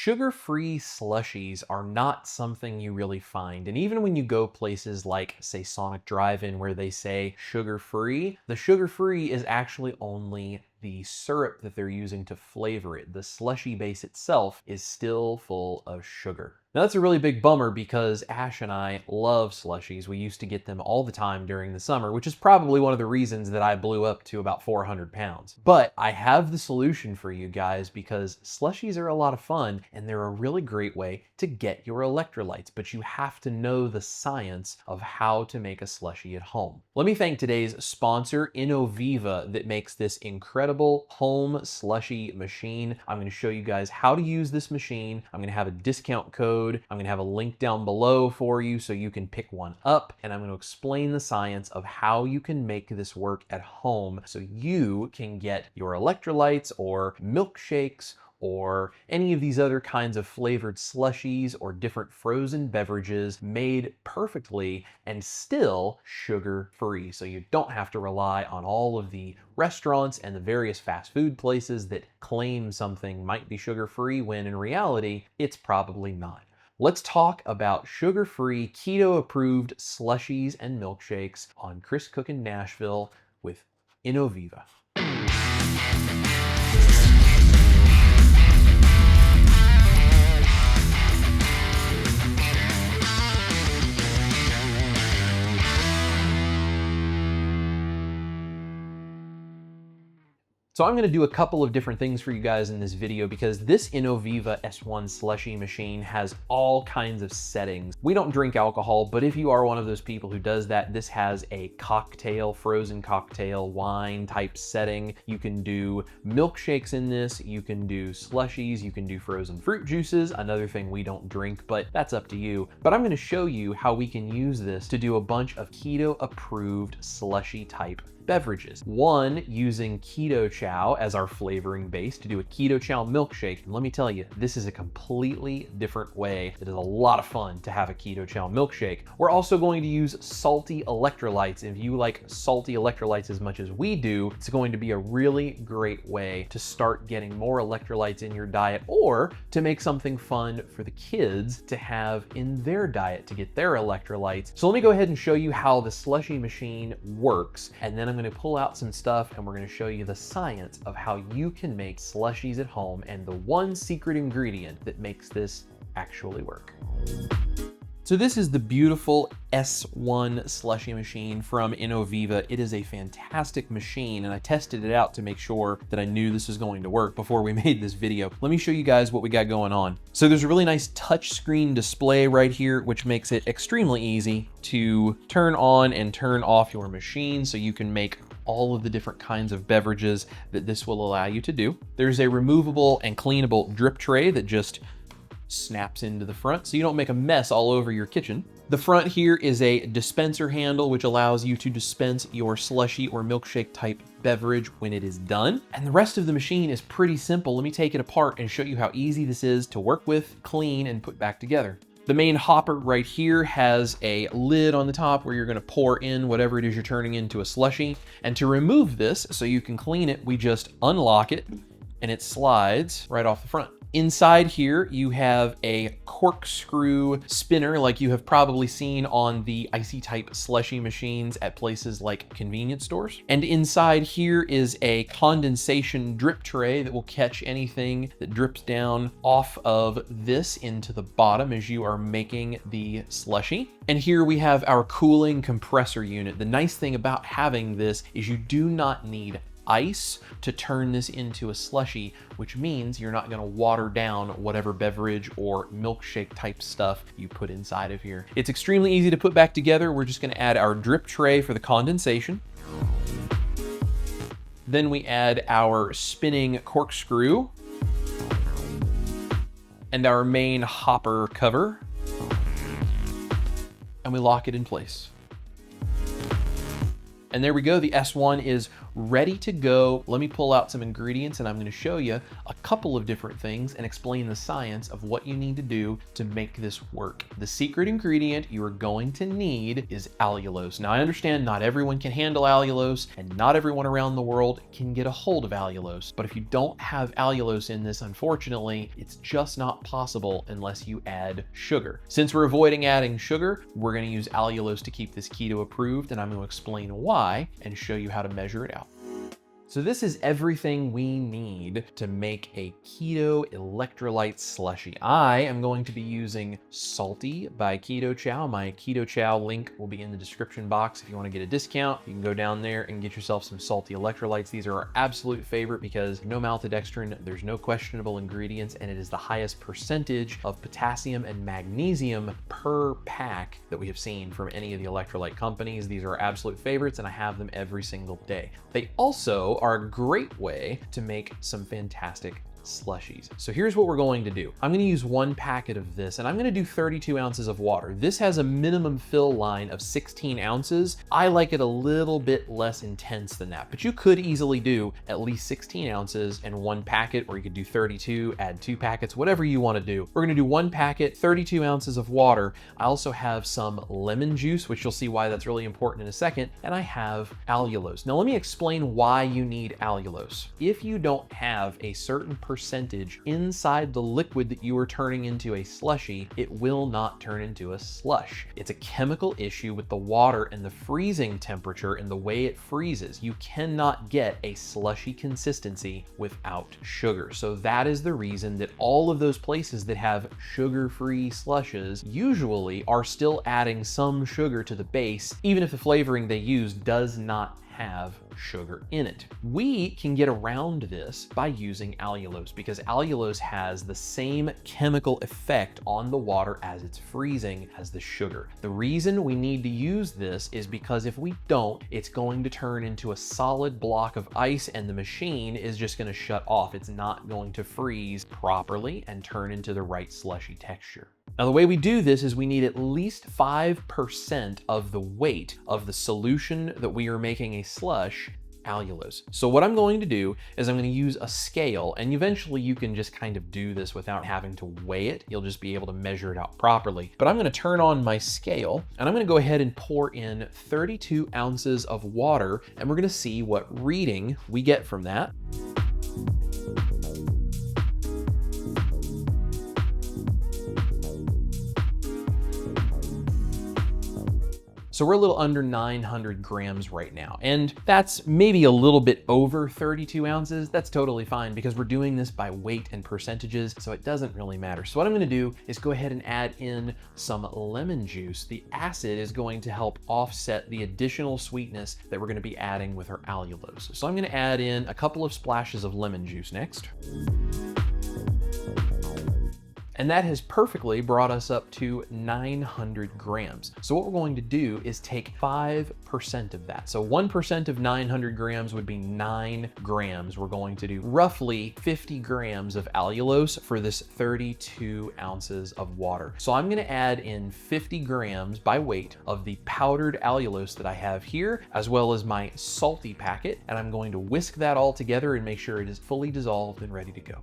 Sugar-free slushies are not something you really find. And even when you go places like, say, Sonic Drive-In where they say sugar-free, the sugar-free is actually only the syrup that they're using to flavor it. The slushy base itself is still full of sugar. Now that's a really big bummer because Ash and I love slushies. We used to get them all the time during the summer, which is probably one of the reasons that I blew up to about 400 pounds. But I have the solution for you guys because slushies are a lot of fun and they're a really great way to get your electrolytes, but you have to know the science of how to make a slushie at home. Let me thank today's sponsor, Innoviva, that makes this incredible home slushie machine. I'm going to show you guys how to use this machine. I'm going to have a discount code. I'm going to have a link down below for you so you can pick one up, and I'm going to explain the science of how you can make this work at home so you can get your electrolytes or milkshakes or any of these other kinds of flavored slushies or different frozen beverages made perfectly and still sugar-free. So you don't have to rely on all of the restaurants and the various fast food places that claim something might be sugar-free when in reality, it's probably not. Let's talk about sugar-free, keto-approved slushies and milkshakes on Chris Cookin' Nashville with Innoviva. So I'm going to do a couple of different things for you guys in this video because this Innoviva S1 slushie machine has all kinds of settings. We don't drink alcohol, but if you are one of those people who does that, this has a cocktail, frozen cocktail, wine type setting. You can do milkshakes in this, you can do slushies, you can do frozen fruit juices, another thing we don't drink, but that's up to you. But I'm going to show you how we can use this to do a bunch of keto approved slushy type beverages. One, using Keto Chow as our flavoring base to do a Keto Chow milkshake. And let me tell you, this is a completely different way. It is a lot of fun to have a Keto Chow milkshake. We're also going to use salty electrolytes. If you like salty electrolytes as much as we do, it's going to be a really great way to start getting more electrolytes in your diet or to make something fun for the kids to have in their diet to get their electrolytes. So let me go ahead and show you how the slushie machine works, and then I'm going to pull out some stuff and we're going to show you the science of how you can make slushies at home and the one secret ingredient that makes this actually work. So this is the beautiful S1 slushie machine from Innoviva. It is a fantastic machine and I tested it out to make sure that I knew this was going to work before we made this video. Let me show you guys what we got going on. So there's a really nice touch screen display right here, which makes it extremely easy to turn on and turn off your machine so you can make all of the different kinds of beverages that this will allow you to do. There's a removable and cleanable drip tray that just snaps into the front so you don't make a mess all over your kitchen. The front here is a dispenser handle which allows you to dispense your slushy or milkshake type beverage when it is done. And the rest of the machine is pretty simple. Let me take it apart and show you how easy this is to work with, clean, and put back together. The main hopper right here has a lid on the top where you're going to pour in whatever it is you're turning into a slushie. And to remove this so you can clean it, we just unlock it and it slides right off the front. Inside here, you have a corkscrew spinner like you have probably seen on the icy type slushie machines at places like convenience stores. And inside here is a condensation drip tray that will catch anything that drips down off of this into the bottom as you are making the slushie. And here we have our cooling compressor unit. The nice thing about having this is you do not need ice to turn this into a slushie, which means you're not going to water down whatever beverage or milkshake type stuff you put inside of here. It's extremely easy to put back together. We're just going to add our drip tray for the condensation. Then we add our spinning corkscrew and our main hopper cover, and we lock it in place. And there we go, the S1 is ready to go. Let me pull out some ingredients and I'm going to show you a couple of different things and explain the science of what you need to do to make this work. The secret ingredient you are going to need is allulose. Now I understand not everyone can handle allulose and not everyone around the world can get a hold of allulose, but if you don't have allulose in this, unfortunately, it's just not possible unless you add sugar. Since we're avoiding adding sugar, we're going to use allulose to keep this keto approved, and I'm going to explain why and show you how to measure it out. So this is everything we need to make a keto electrolyte slushie. I am going to be using SALTT by Keto Chow. My Keto Chow link will be in the description box. If you want to get a discount, you can go down there and get yourself some SALTT electrolytes. These are our absolute favorite because no maltodextrin, there's no questionable ingredients, and it is the highest percentage of potassium and magnesium per pack that we have seen from any of the electrolyte companies. These are our absolute favorites, and I have them every single day. They also are a great way to make some fantastic slushies. So here's what we're going to do. I'm going to use 1 packet of this, and I'm going to do 32 ounces of water. This has a minimum fill line of 16 ounces. I like it a little bit less intense than that, but you could easily do at least 16 ounces and 1 packet, or you could do 32, add 2 packets, whatever you want to do. We're going to do 1 packet, 32 ounces of water. I also have some lemon juice, which you'll see why that's really important in a second, and I have allulose. Now let me explain why you need allulose. If you don't have a certain percentage inside the liquid that you are turning into a slushie, it will not turn into a slush. It's a chemical issue with the water and the freezing temperature and the way it freezes. You cannot get a slushy consistency without sugar. So that is the reason that all of those places that have sugar-free slushes usually are still adding some sugar to the base, even if the flavoring they use does not have sugar in it. We can get around this by using allulose because allulose has the same chemical effect on the water as it's freezing as the sugar. The reason we need to use this is because if we don't, it's going to turn into a solid block of ice and the machine is just going to shut off. It's not going to freeze properly and turn into the right slushy texture. Now, the way we do this is we need at least 5% of the weight of the solution that we are making a slush allulose. So what I'm going to do is I'm going to use a scale, and eventually you can just kind of do this without having to weigh it. You'll just be able to measure it out properly. But I'm going to turn on my scale and I'm going to go ahead and pour in 32 ounces of water, and we're going to see what reading we get from that. So we're a little under 900 grams right now, and that's maybe a little bit over 32 ounces. That's totally fine because we're doing this by weight and percentages, so it doesn't really matter. So what I'm gonna do is go ahead and add in some lemon juice. The acid is going to help offset the additional sweetness that we're gonna be adding with our allulose. So I'm gonna add in a couple of splashes of lemon juice next. And that has perfectly brought us up to 900 grams. So what we're going to do is take 5% of that. So 1% of 900 grams would be 9 grams. We're going to do roughly 50 grams of allulose for this 32 ounces of water. So I'm gonna add in 50 grams by weight of the powdered allulose that I have here, as well as my salty packet. And I'm going to whisk that all together and make sure it is fully dissolved and ready to go.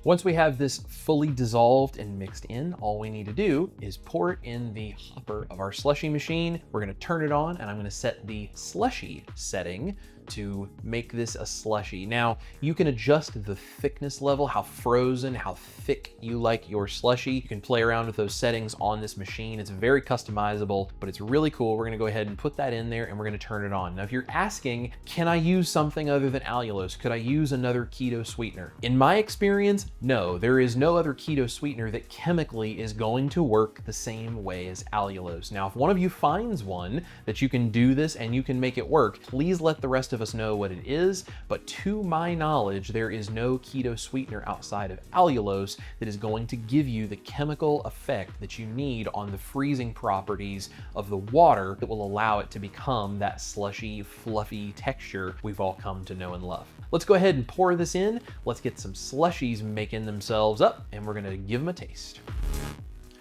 Once we have this fully dissolved and mixed in, all we need to do is pour it in the hopper of our slushie machine. We're gonna turn it on, and I'm gonna set the slushie setting to make this a slushie. Now, you can adjust the thickness level, how frozen, how thick you like your slushie. You can play around with those settings on this machine. It's very customizable, but it's really cool. We're gonna go ahead and put that in there, and we're gonna turn it on. Now, if you're asking, can I use something other than allulose? Could I use another keto sweetener? In my experience, no. There is no other keto sweetener that chemically is going to work the same way as allulose. Now, if one of you finds one that you can do this and you can make it work, please let the rest of us know what it is, but to my knowledge, there is no keto sweetener outside of allulose that is going to give you the chemical effect that you need on the freezing properties of the water that will allow it to become that slushy, fluffy texture we've all come to know and love. Let's go ahead and pour this in. Let's get some slushies making themselves up, and we're gonna give them a taste.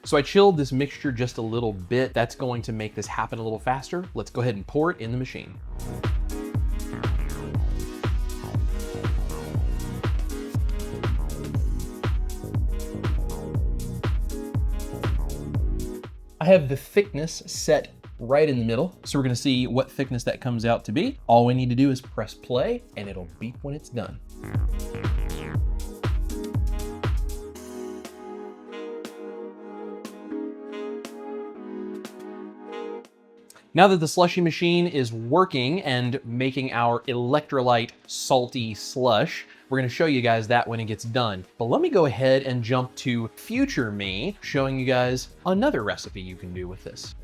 So I chilled this mixture just a little bit. That's going to make this happen a little faster. Let's go ahead and pour it in the machine. I have the thickness set right in the middle. So we're gonna see what thickness that comes out to be. All we need to do is press play and it'll beep when it's done. Now that the slushy machine is working and making our electrolyte salty slush, we're gonna show you guys that when it gets done. But let me go ahead and jump to future me, showing you guys another recipe you can do with this.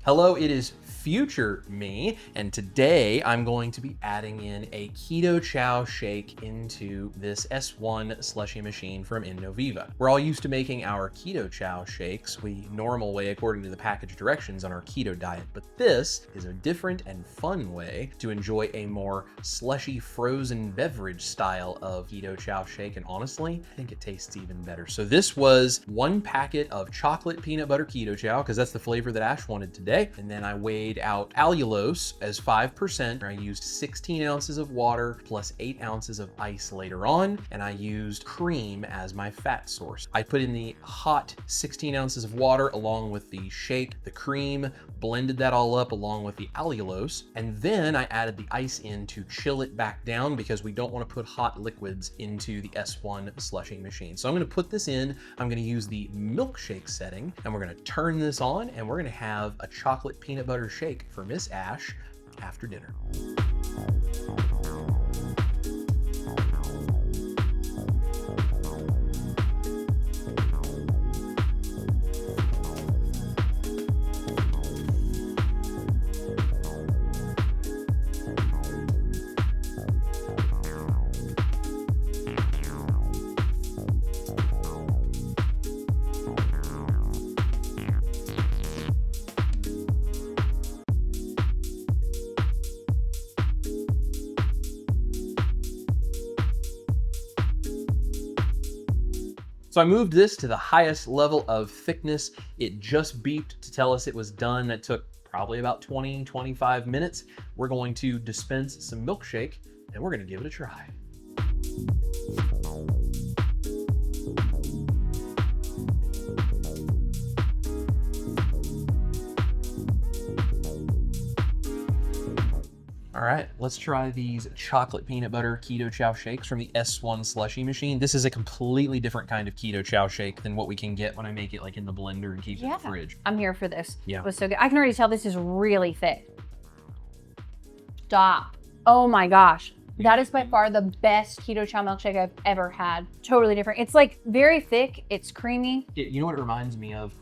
Hello, it is future me, and today I'm going to be adding in a Keto Chow shake into this S1 slushy machine from Innoviva. We're all used to making our Keto Chow shakes the normal way according to the package directions on our keto diet, but this is a different and fun way to enjoy a more slushy frozen beverage style of Keto Chow shake, and honestly, I think it tastes even better. So this was 1 packet of chocolate peanut butter Keto Chow, because that's the flavor that Ash wanted today, and then I weighed out allulose as 5%. I used 16 ounces of water plus 8 ounces of ice later on, and I used cream as my fat source. I put in the hot 16 ounces of water along with the shake, the cream, blended that all up along with the allulose, and then I added the ice in to chill it back down because we don't want to put hot liquids into the S1 slushing machine. So I'm going to put this in, I'm going to use the milkshake setting, and we're going to turn this on, and we're going to have a chocolate peanut butter shake for Miss Ash after dinner. So I moved this to the highest level of thickness. It just beeped to tell us it was done. That took probably about 20, 25 minutes. We're going to dispense some milkshake and we're gonna give it a try. All right, let's try these chocolate peanut butter Keto Chow shakes from the S1 slushy machine. This is a completely different kind of Keto Chow shake than what we can get when I make it like in the blender and keep it in the fridge. I'm here for this. Yeah. It was so good. I can already tell this is really thick. Stop. Oh my gosh. That is by far the best Keto Chow milkshake I've ever had. Totally different. It's like very thick, it's creamy. You know what it reminds me of?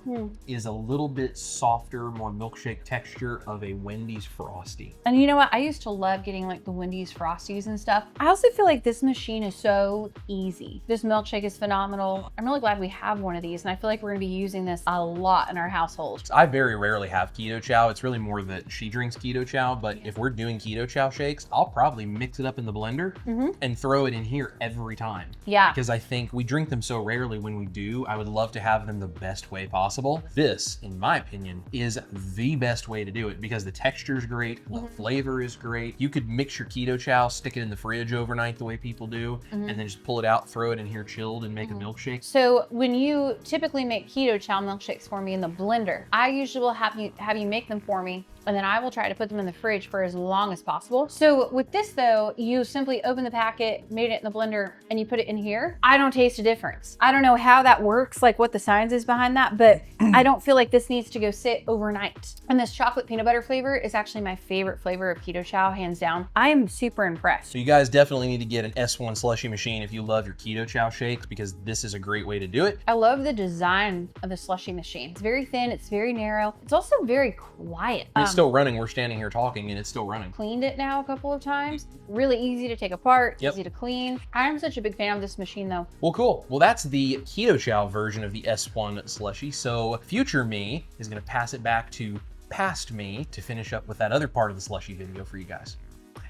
Is a little bit softer, more milkshake texture of a Wendy's Frosty. And you know what? I used to love getting like the Wendy's Frosties and stuff. I also feel like this machine is so easy. This milkshake is phenomenal. I'm really glad we have one of these, and I feel like we're gonna be using this a lot in our household. I very rarely have Keto Chow. It's really more that she drinks Keto Chow, but if we're doing Keto Chow shakes, I'll probably mix it up in the blender and throw it in here every time. Yeah. Because I think we drink them so rarely. When we do, I would love to have them the best way possible. This, in my opinion, is the best way to do it because the texture is great, the flavor is great. You could mix your Keto Chow, stick it in the fridge overnight the way people do, and then just pull it out, throw it in here chilled and make a milkshake. So when you typically make Keto Chow milkshakes for me in the blender, I usually will have you make them for me, and then I will try to put them in the fridge for as long as possible. So with this though, you simply open the packet, made it in the blender, and you put it in here. I don't taste a difference. I don't know how that works, like what the science is behind that, but I don't feel like this needs to go sit overnight. And this chocolate peanut butter flavor is actually my favorite flavor of Keto Chow, hands down. I am super impressed. So you guys definitely need to get an S1 slushy machine if you love your Keto Chow shakes, because this is a great way to do it. I love the design of the slushy machine. It's very thin, it's very narrow. It's also very quiet. It still running. We're standing here talking and it's still running. Cleaned it now a couple of times. Really easy to take apart, Yep. easy to clean. I'm such a big fan of this machine though. Well, cool. Well, that's the Keto Chow version of the S1 Slushie. So future me is gonna pass it back to past me to finish up with that other part of the Slushie video for you guys.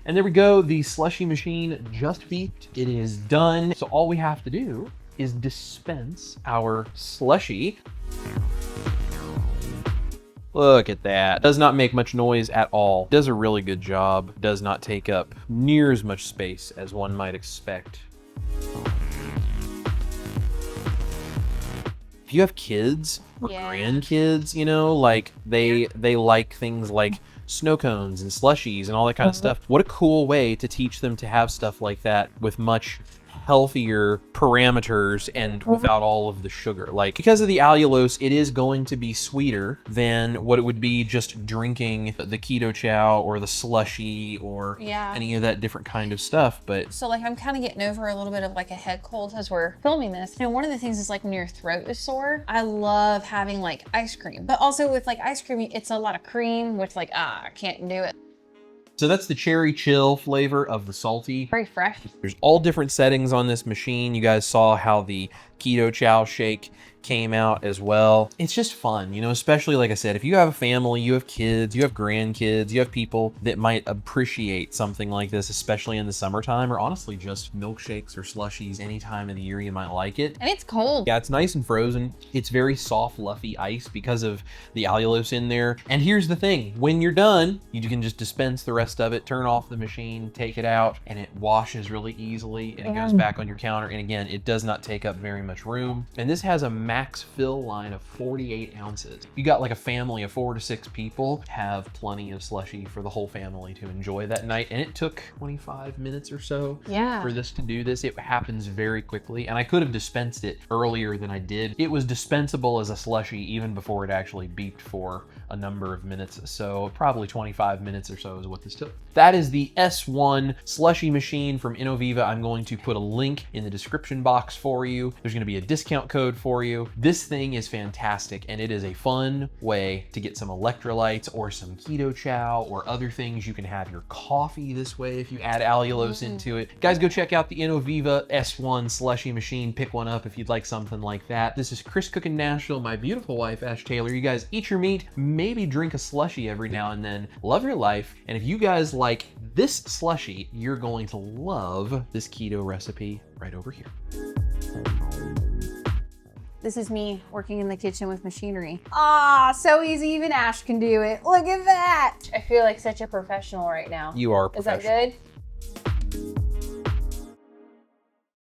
And there we go. The Slushie machine just beeped. It is done. So all we have to do is dispense our Slushie. Look at that. Does not make much noise at all. Does a really good job. Does not take up near as much space as one might expect. If you have kids or grandkids, you know, like they like things like snow cones and slushies and all that kind of stuff. What a cool way to teach them to have stuff like that with much healthier parameters and without all of the sugar. Like, because of the allulose, it is going to be sweeter than what it would be just drinking the Keto Chow or the slushie or any of that different kind of stuff. But so like I'm kind of getting over a little bit of like a head cold as we're filming this. And one of the things is like when your throat is sore, I love having like ice cream, but also with like ice cream, it's a lot of cream, which like, I can't do it. so that's the cherry chill flavor of the salty. Very fresh. There's all different settings on this machine. You guys saw how the Keto Chow shake came out as well. It's just fun, you know, especially like I said, if you have a family, you have kids, you have grandkids, you have people that might appreciate something like this, especially in the summertime, or honestly just milkshakes or slushies any time of the year you might like it. And it's cold. Yeah, it's nice and frozen. It's very soft, fluffy ice because of the allulose in there. And here's the thing, when you're done, you can just dispense the rest of it, turn off the machine, take it out, and it washes really easily and it goes back on your counter. And again, it does not take up very much room. And this has a max fill line of 48 ounces. You got like a family of 4 to 6 people, have plenty of slushie for the whole family to enjoy that night. And it took 25 minutes or so for this to do this. It happens very quickly. And I could have dispensed it earlier than I did. It was dispensable as a slushie even before it actually beeped for a number of minutes. So probably 25 minutes or so is what this took. That is the S1 slushie machine from Innoviva. I'm going to put a link in the description box for you. There's going to be a discount code for you. This thing is fantastic and it is a fun way to get some electrolytes or some Keto Chow or other things. You can have your coffee this way if you add allulose into it. Guys, go check out the Innoviva S1 slushie machine. Pick one up if you'd like something like that. This is Chris Cook in Nashville, my beautiful wife, Ash Taylor. You guys eat your meat, maybe drink a slushie every now and then. Love your life. And if you guys like this slushie, you're going to love this keto recipe right over here. This is me working in the kitchen with machinery. Ah, so easy, even Ash can do it. Look at that. I feel like such a professional right now. You are professional. Is that good?